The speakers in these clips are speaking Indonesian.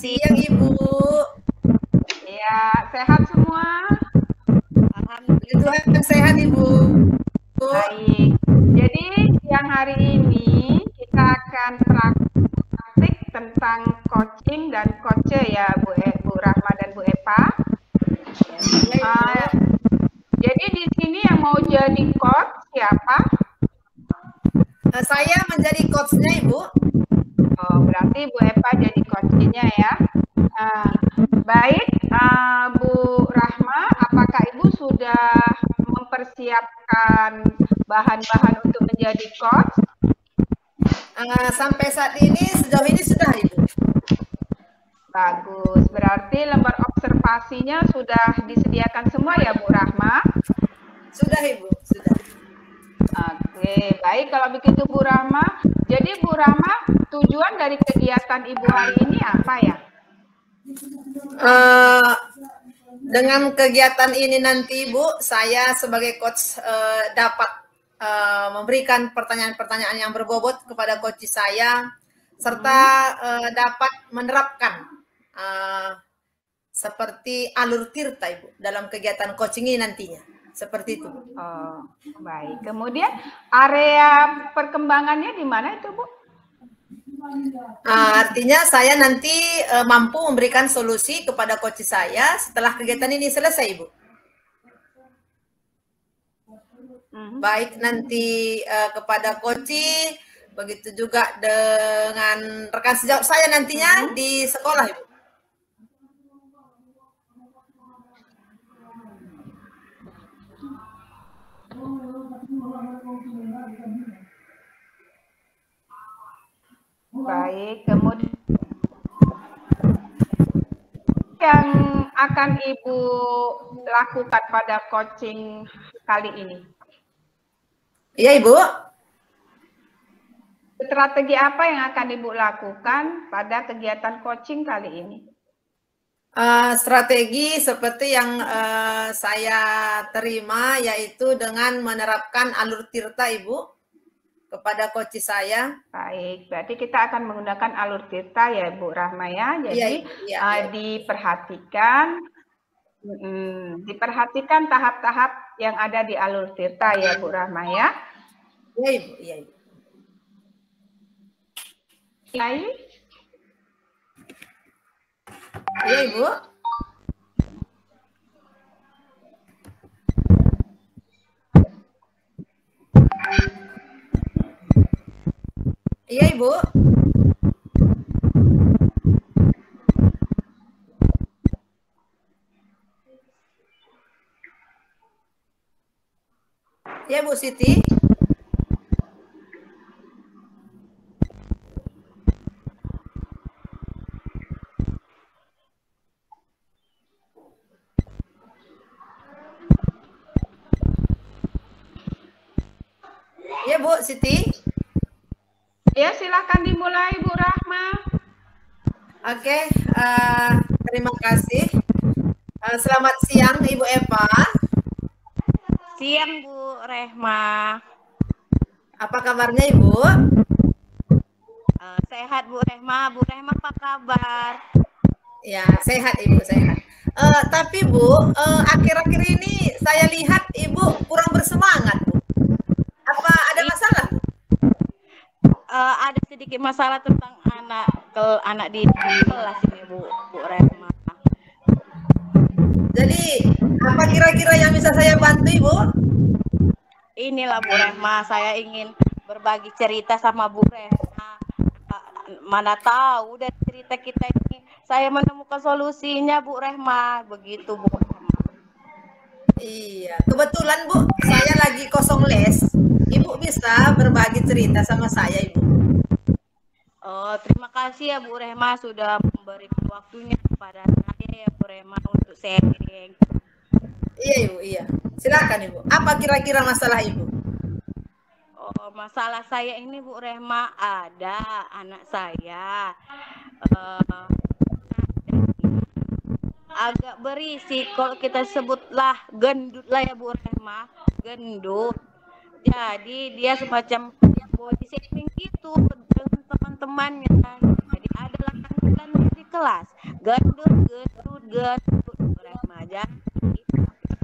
siang, Ibu. Ya, sehat semua? Alhamdulillah sehat, Ibu. Baik. Jadi siang hari ini kita akan praktik tentang coaching dan coach ya, Bu Rahma dan Bu Epa. Jadi di sini yang mau jadi coach siapa? Saya menjadi coach-nya, Ibu. Oh, berarti Bu Epa jadi coach-nya ya. Baik, Bu Rahma, apakah Ibu sudah mempersiapkan bahan-bahan untuk menjadi coach? Sampai saat ini, sejauh ini sudah, Ibu. Bagus, berarti lembar observasinya sudah disediakan semua ya Bu Rahma? Sudah, Ibu, sudah. Oke, baik kalau begitu Bu Rahma. Jadi Bu Rahma, tujuan dari kegiatan Ibu hari ini apa ya? Dengan kegiatan ini nanti, Ibu, saya sebagai coach dapat memberikan pertanyaan-pertanyaan yang berbobot kepada coach saya, serta dapat menerapkan seperti alur tirta, Ibu, dalam kegiatan coaching ini nantinya. Seperti itu. Oh, baik. Kemudian area perkembangannya di mana itu, Bu? Artinya saya nanti mampu memberikan solusi kepada coach saya setelah kegiatan ini selesai, Ibu. Baik nanti kepada coach, begitu juga dengan rekan sejawat saya nantinya di sekolah, Ibu. Baik, kemudian yang akan Ibu lakukan pada coaching kali ini? Iya, Ibu. Strategi apa yang akan Ibu lakukan pada kegiatan coaching kali ini? Strategi seperti yang saya terima, yaitu dengan menerapkan alur tirta, Ibu, kepada coach saya. Baik, berarti kita akan menggunakan alur tirta ya Bu Rahma ya. Jadi diperhatikan tahap-tahap yang ada di alur tirta ya Bu Rahma ya. Iya, Ibu. Iya, Ibu. Iya, Ibu. Iya, Ibu. Iya, Bu Siti. Iya, Bu Siti. Ya, silakan dimulai Bu Rahma. Oke, terima kasih. Selamat siang Ibu Eva. Siang Bu Rehma. Apa kabarnya Ibu? Sehat Bu Rehma. Bu Rehma apa kabar? Ya, sehat Ibu, sehat. Tapi Bu, akhir-akhir ini saya lihat Ibu kurang bersemangat, Bu. Apa ada masalah? Ada sedikit masalah tentang anak di kelas ini Bu Rehma. Jadi apa kira-kira yang bisa saya bantu Ibu? Inilah Bu Rehma, saya ingin berbagi cerita sama Bu Rehma. Mana tahu dari cerita kita ini saya menemukan solusinya Bu Rehma. Begitu Bu Rehma. Iya, kebetulan Bu, saya lagi kosong les. Ibu bisa berbagi cerita sama saya, Ibu. Oh, terima kasih ya Bu Rehma sudah memberikan waktunya kepada saya ya Bu Rehma untuk sharing. Iya Ibu, iya. Silakan Ibu. Apa kira-kira masalah Ibu? Oh, masalah saya ini Bu Rehma, ada anak saya agak berisik, kalau kita sebutlah gendut lah ya Bu Rehma, gendut. Jadi dia semacam body shaming gitu dengan teman-temannya. Jadi ada laki-laki di kelas. Gendut Bu Rehma. Jadi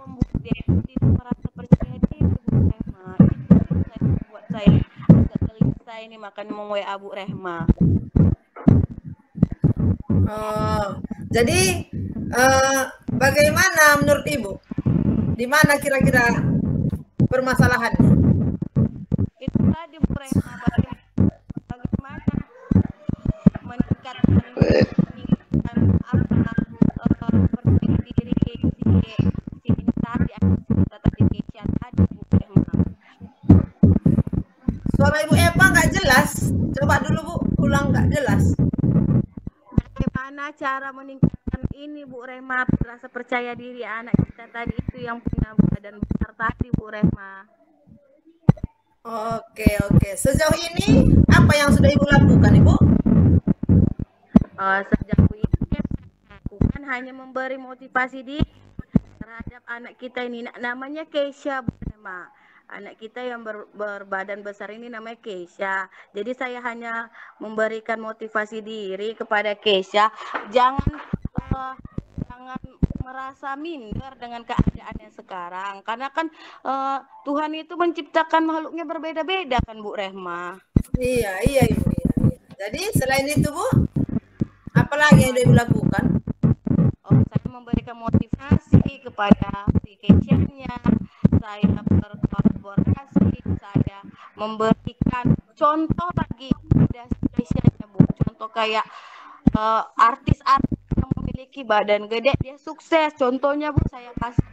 membuat dia itu tidak merasa percaya diri Bu Rehma. Itu yang buat saya agak gelisah ini, makanya mau WA Bu Rehma. Oh, jadi bagaimana menurut Ibu? Di mana kira-kira permasalahannya? Itu tadi Bu Rehma, bagaimana meningkatkan apa percaya diri si ini tadi, tadi Keisha tadi Bu Rehma. Suara Ibu Eva nggak jelas. Coba dulu Bu, ulang, nggak jelas. Bagaimana cara meningkatkan ini Bu Rehma, rasa percaya diri anak kita tadi itu yang punya badan besar tadi Bu Rehma. Oke. Sejauh ini apa yang sudah Ibu lakukan, Ibu? Sejauh ini bukan hanya memberi motivasi diri terhadap anak kita ini, namanya Keisha Bu Rehma. Anak kita yang berbadan besar ini namanya Keisha. Jadi saya hanya memberikan motivasi diri kepada Keisha, jangan merasa minder dengan keadaannya sekarang. Karena kan Tuhan itu menciptakan makhluknya berbeda-beda kan Bu Rehma. Iya Ibu. Iya. Jadi selain itu Bu, apa lagi yang Ibu lakukan? Saya memberikan motivasi kepada si Keisha-nya. Saya berkolaborasi, saya memberikan contoh lagi pada Keisha-nya Bu. Contoh kayak artis-artis yang memiliki badan gede dia sukses. Contohnya Bu, saya kasih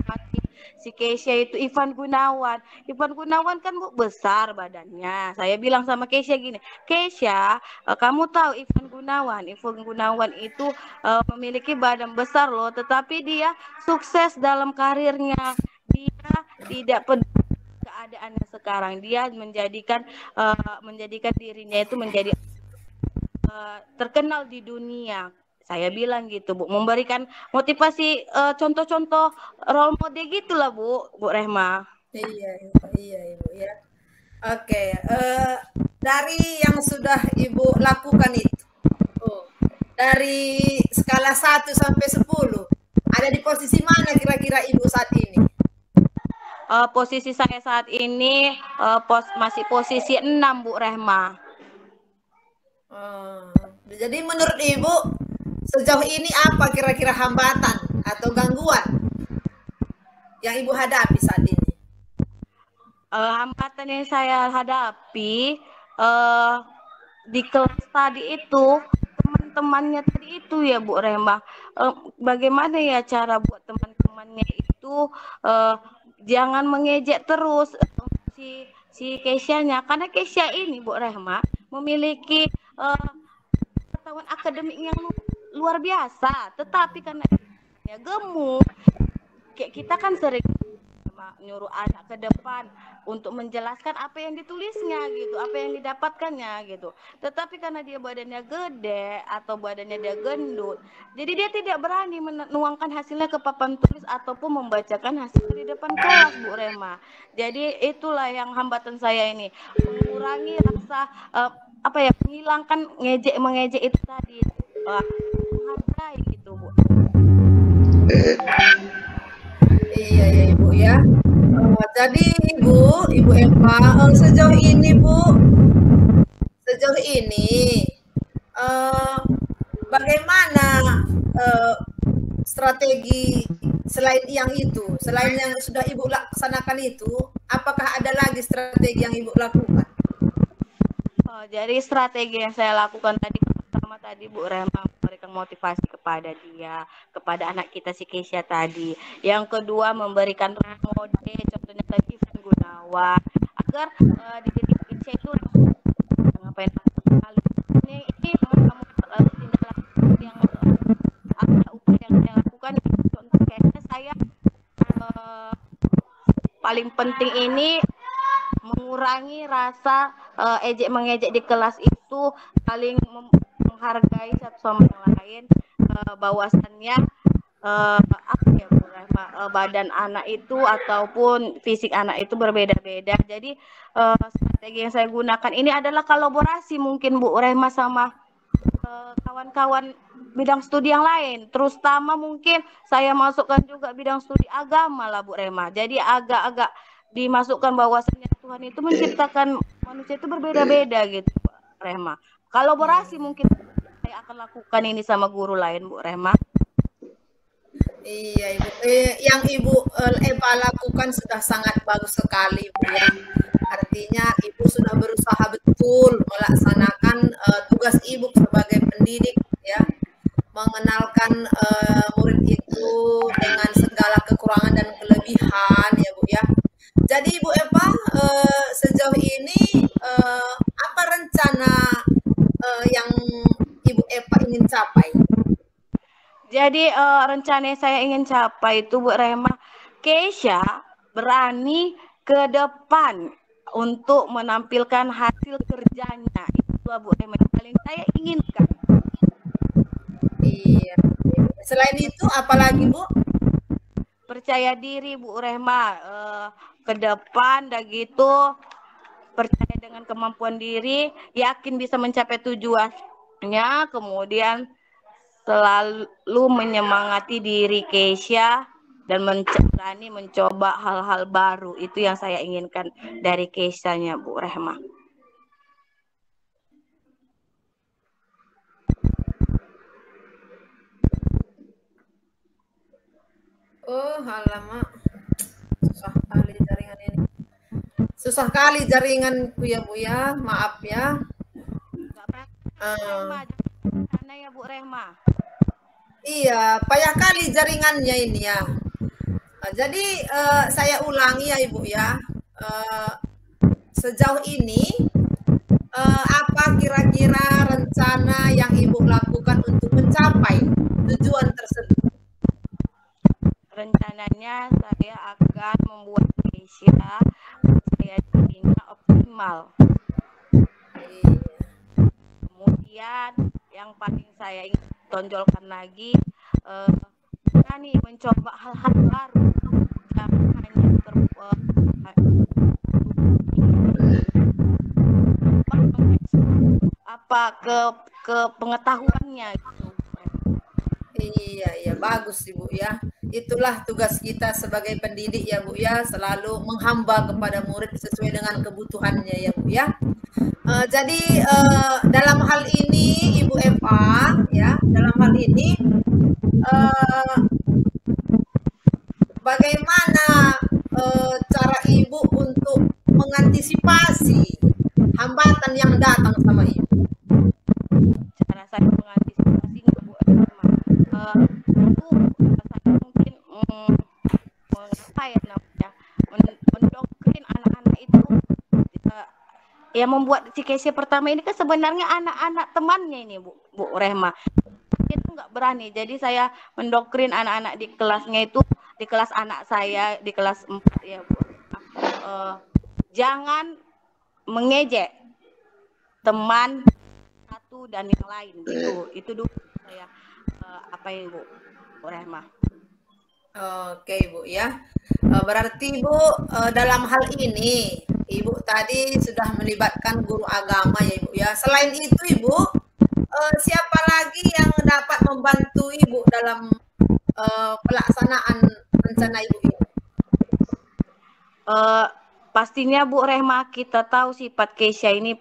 si Keisha itu Ivan Gunawan. Ivan Gunawan kan Bu besar badannya. Saya bilang sama Keisha gini, Keisha, kamu tahu Ivan Gunawan itu memiliki badan besar loh, tetapi dia sukses dalam karirnya. Dia tidak peduli keadaannya sekarang. Dia menjadikan dirinya itu menjadi terkenal di dunia. Saya bilang gitu Bu, memberikan motivasi, contoh-contoh role model gitulah Bu Rehma. Iya Ibu ya. Oke, dari yang sudah Ibu lakukan itu, dari skala 1 sampai 10, ada di posisi mana kira-kira Ibu saat ini? Posisi saya saat ini masih posisi 6 Bu Rehma. Jadi menurut Ibu sejauh ini apa kira-kira hambatan atau gangguan yang Ibu hadapi saat ini? Hambatan yang saya hadapi di kelas tadi itu, teman-temannya tadi itu ya Bu Rehma, bagaimana ya cara buat teman-temannya itu jangan mengejek terus si Keisha-nya, karena Keisha ini Bu Rehma memiliki pengetahuan akademik yang luar biasa, tetapi karena dia gemuk, kayak kita kan sering nyuruh anak ke depan untuk menjelaskan apa yang ditulisnya gitu, apa yang didapatkannya gitu. Tetapi karena dia badannya gede atau badannya dia gendut, jadi dia tidak berani menuangkan hasilnya ke papan tulis ataupun membacakan hasil di depan kelas Bu Rehma. Jadi itulah yang hambatan saya ini, mengurangi rasa menghilangkan mengejek itu tadi, menghargai gitu Bu. Iya Ibu ya. Jadi Ibu Eva, sejauh ini bagaimana strategi selain yang sudah Ibu laksanakan itu, apakah ada lagi strategi yang Ibu lakukan? Jadi strategi yang saya lakukan tadi, pertama tadi Bu Rehma memberikan motivasi kepada dia, kepada anak kita si Keisha tadi. Yang kedua memberikan role model, contohnya tadi Ivan Gunawan, agar di diri Keisha itu ngapain ini kamu tindak yang upaya yang saya lakukan. Contoh kayaknya saya paling penting ini mengurangi rasa mengejek di kelas itu, saling menghargai satu sama yang lain, bahwasannya badan anak itu ataupun fisik anak itu berbeda-beda. Jadi strategi yang saya gunakan ini adalah kolaborasi mungkin Bu Rehma sama kawan-kawan bidang studi yang lain. Terutama mungkin saya masukkan juga bidang studi agama lah Bu Rema. Jadi agak-agak dimasukkan bahwasannya Tuhan itu menciptakan manusia itu berbeda-beda gitu Bu Rema. Kolaborasi mungkin saya akan lakukan ini sama guru lain Bu Rema. Iya Ibu, yang Ibu Eva lakukan sudah sangat bagus sekali Bu ya. Artinya Ibu sudah berusaha betul melaksanakan tugas Ibu sebagai pendidik ya, mengenalkan murid itu dengan segala kekurangan dan kelebihan ya Bu ya. Jadi Ibu Eva sejauh ini apa rencana yang Ibu Eva ingin capai? Jadi rencana saya ingin capai itu Bu Rema, Keisha berani ke depan untuk menampilkan hasil kerjanya. Itu Bu Rema yang paling saya inginkan. Iya. Selain itu apalagi Bu? Percaya diri Bu Rema, ke depan dah gitu, percaya dengan kemampuan diri, yakin bisa mencapai tujuannya, kemudian selalu menyemangati diri Keisha dan berani mencoba hal-hal baru. Itu yang saya inginkan dari Keisha-nya Bu Rema. Oh, alamak. Susah kali jaringan ini. Susah kali jaringanku ya Bu ya. Maaf ya. Sana ya Bu Rema. Iya, payah kali jaringannya ini ya. Jadi saya ulangi ya Ibu ya. Sejauh ini apa kira-kira rencana yang Ibu lakukan untuk mencapai tujuan tersebut? Rencananya saya akan membuat Keisha saya dirinya optimal. Kemudian yang paling saya ingin tonjolkan lagi, berani mencoba hal-hal baru, jangan hanya ke pengetahuannya gitu. Iya, bagus Ibu ya. Itulah tugas kita sebagai pendidik ya Bu ya, selalu menghamba kepada murid sesuai dengan kebutuhannya ya Bu ya. Jadi dalam hal ini Ibu Eva ya, dalam hal ini bagaimana cara Ibu untuk mengantisipasi hambatan yang datang sama Ibu? Cara saya mengantisipasinya Bu Eva, saya mungkin apa ya namanya, mendoktrin anak-anak itu. Yang membuat si Keisha pertama ini kan sebenarnya anak-anak temannya ini Bu Rehma. Dia tuh nggak berani. Jadi saya mendoktrin anak-anak di kelasnya itu, di kelas anak saya di kelas 4 ya Bu. Jangan mengejek teman satu dan yang lain gitu. Itu dulu saya apa ini Bu Rehma. Oke Bu ya. Berarti Bu dalam hal ini Ibu tadi sudah melibatkan guru agama ya Ibu ya. Selain itu Ibu, siapa lagi yang dapat membantu Ibu dalam pelaksanaan rencana Ibu ini? Pastinya Bu Rehma, kita tahu sifat Keisha ini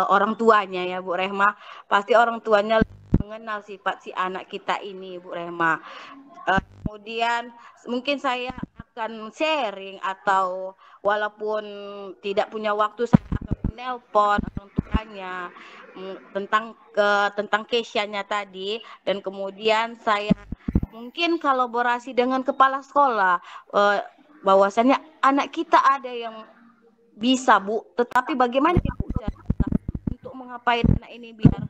orang tuanya ya Bu Rehma. Pasti orang tuanya mengenal sifat si anak kita ini Bu Rehma. Kemudian mungkin saya akan sharing atau walaupun tidak punya waktu saya akan menelpon orang tuanya tentang Keisha-nya tadi, dan kemudian saya mungkin kolaborasi dengan kepala sekolah bahwasannya anak kita ada yang bisa Bu, tetapi bagaimana Bu untuk mengapain anak ini biar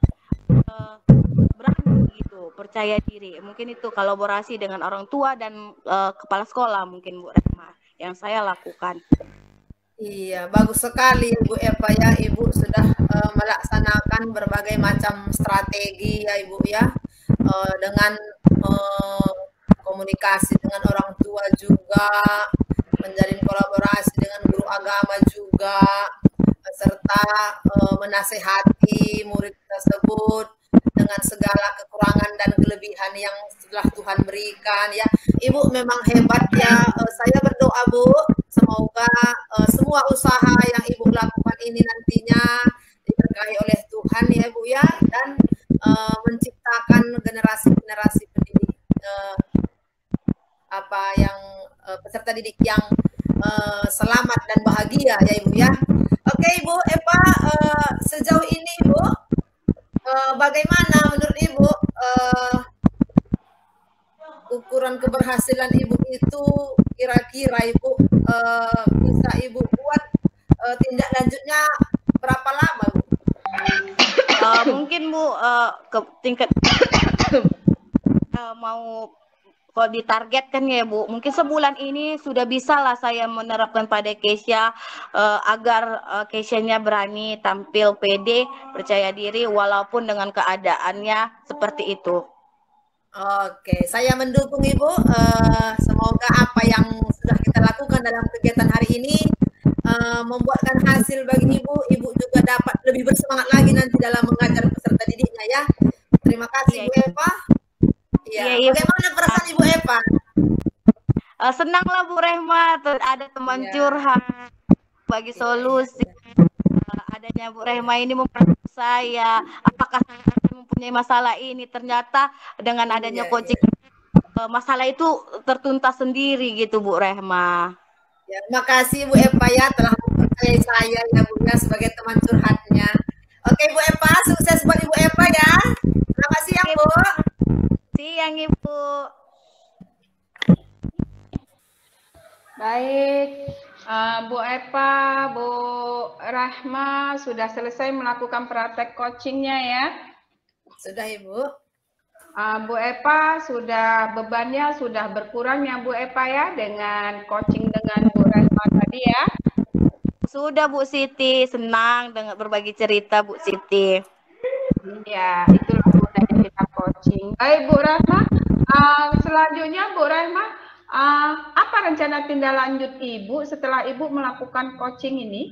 berani gitu, percaya diri. Mungkin itu kolaborasi dengan orang tua dan kepala sekolah mungkin Bu Rehma yang saya lakukan. Iya, bagus sekali Bu Eva ya. Ibu sudah melaksanakan berbagai macam strategi ya Ibu ya, dengan komunikasi dengan orang tua juga, menjalin kolaborasi dengan guru agama juga, serta menasehati murid tersebut dengan segala kekurangan kekurangan dan kelebihan yang setelah Tuhan berikan ya. Ibu memang hebat ya. Saya berdoa Bu, semoga semua usaha yang Ibu lakukan ini nantinya diberkahi oleh Tuhan ya Bu ya, dan menciptakan generasi-generasi pendidik peserta didik yang selamat dan bahagia ya Ibu ya. Oke Ibu Eva, sejauh ini Ibu, bagaimana menurut Ibu ukuran keberhasilan Ibu itu kira-kira Ibu bisa Ibu buat tindak lanjutnya berapa lama Bu? Mungkin Bu ke tingkat mau kalau ditargetkan ya Bu, mungkin sebulan ini sudah bisa lah saya menerapkan pada Keisha agar Keisha-nya berani tampil pede, percaya diri walaupun dengan keadaannya seperti itu. Oke, saya mendukung Ibu. Semoga apa yang sudah kita lakukan dalam kegiatan hari ini membuatkan hasil bagi Ibu. Ibu juga dapat lebih bersemangat lagi nanti dalam mengajar peserta didiknya ya. Terima kasih Bu Eva. Ya, bagaimana perasaan Ibu Eva? Senanglah Bu Rehma, ada teman curhat bagi solusi. Adanya Bu Rehma ini membantu saya. Apakah saya mempunyai masalah ini? Ternyata dengan adanya coaching masalah itu tertuntas sendiri gitu Bu Rehma. Ya, terima kasih Bu Eva ya telah mempercayai saya ya Bu ya sebagai teman curhatnya. Oke Bu Eva, sukses buat Ibu Eva ya. Selamat siang Bu. Siang Ibu. Baik, Bu Eva, Bu Rahma sudah selesai melakukan praktek coachingnya ya? Sudah Ibu. Bu Eva sudah bebannya sudah berkurang ya Bu Eva ya dengan coaching dengan Bu Rahma tadi ya? Sudah Bu Siti, senang dengan berbagi cerita Bu Siti. Ya, itulah gunanya kita coaching. Baik Bu Rahma, selanjutnya Bu Rahma, apa rencana tindak lanjut Ibu setelah Ibu melakukan coaching ini?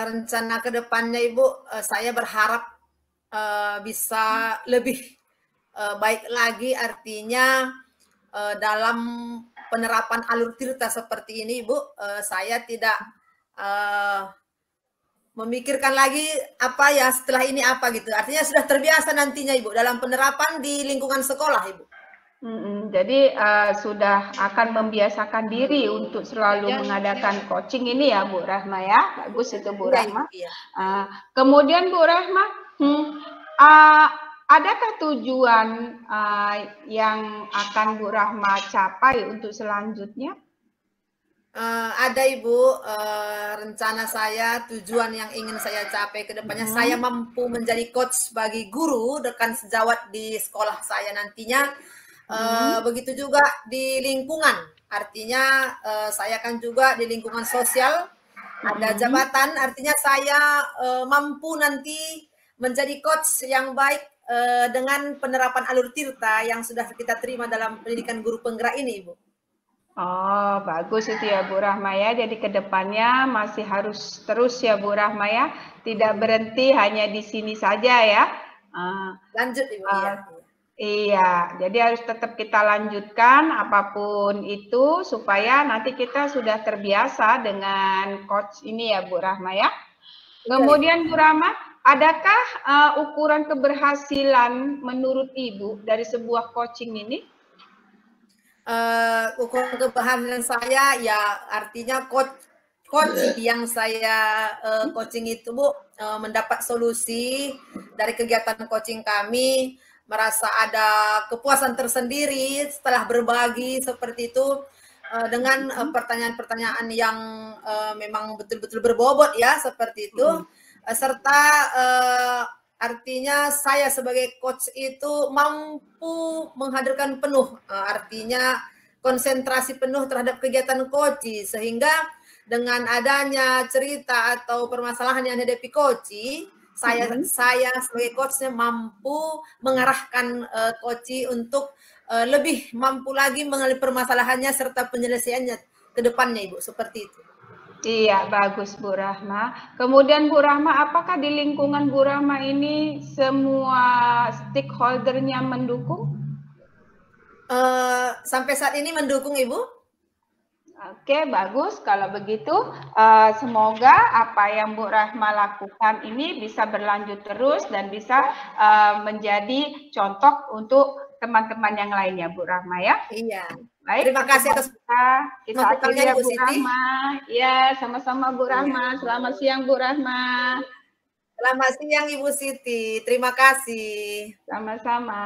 Rencana kedepannya Ibu, saya berharap bisa lebih baik lagi, artinya dalam penerapan alur tirta seperti ini Ibu, saya tidak memikirkan lagi apa ya setelah ini apa gitu. Artinya sudah terbiasa nantinya Ibu dalam penerapan di lingkungan sekolah Ibu. Jadi sudah akan membiasakan diri untuk selalu mengadakan coaching ini ya Bu Rahma ya. Bagus itu Bu Rahma. Iya. Kemudian Bu Rahma, adakah tujuan yang akan Bu Rahma capai untuk selanjutnya? Ada Ibu, rencana saya, tujuan yang ingin saya capai ke depannya, saya mampu menjadi coach bagi guru rekan sejawat di sekolah saya nantinya. Begitu juga di lingkungan, artinya saya kan juga di lingkungan sosial, ada jabatan, artinya saya mampu nanti menjadi coach yang baik dengan penerapan alur tirta yang sudah kita terima dalam pendidikan guru penggerak ini Ibu. Oh, bagus itu ya Bu Rahma ya. Jadi kedepannya masih harus terus ya Bu Rahma ya. Tidak berhenti hanya di sini saja ya. Lanjut Ibu. Iya, jadi harus tetap kita lanjutkan apapun itu supaya nanti kita sudah terbiasa dengan coach ini ya Bu Rahma ya. Kemudian Bu Rahma, adakah ukuran keberhasilan menurut Ibu dari sebuah coaching ini? Ukuran keberhasilan saya ya artinya coach yang saya coaching itu Bu mendapat solusi dari kegiatan coaching kami, merasa ada kepuasan tersendiri setelah berbagi seperti itu dengan pertanyaan-pertanyaan yang memang betul-betul berbobot ya seperti itu, serta artinya saya sebagai coach itu mampu menghadirkan penuh, artinya konsentrasi penuh terhadap kegiatan coach, sehingga dengan adanya cerita atau permasalahan yang dihadapi coach, saya sebagai coachnya mampu mengarahkan coach untuk lebih mampu lagi mengalami permasalahannya serta penyelesaiannya ke depannya Ibu, seperti itu. Iya, bagus Bu Rahma. Kemudian Bu Rahma, apakah di lingkungan Bu Rahma ini semua stakeholder-nya mendukung? Sampai saat ini mendukung Ibu. Oke, bagus. Kalau begitu, semoga apa yang Bu Rahma lakukan ini bisa berlanjut terus dan bisa menjadi contoh untuk teman-teman yang lainnya, Bu Rahma ya. Iya. Baik, Terima kasih atas kita akhiri ya Ibu Bu Siti. Rahma. Ya, sama-sama Bu Rahma. Selamat siang Bu Rahma. Selamat siang Ibu Siti. Terima kasih. Sama-sama.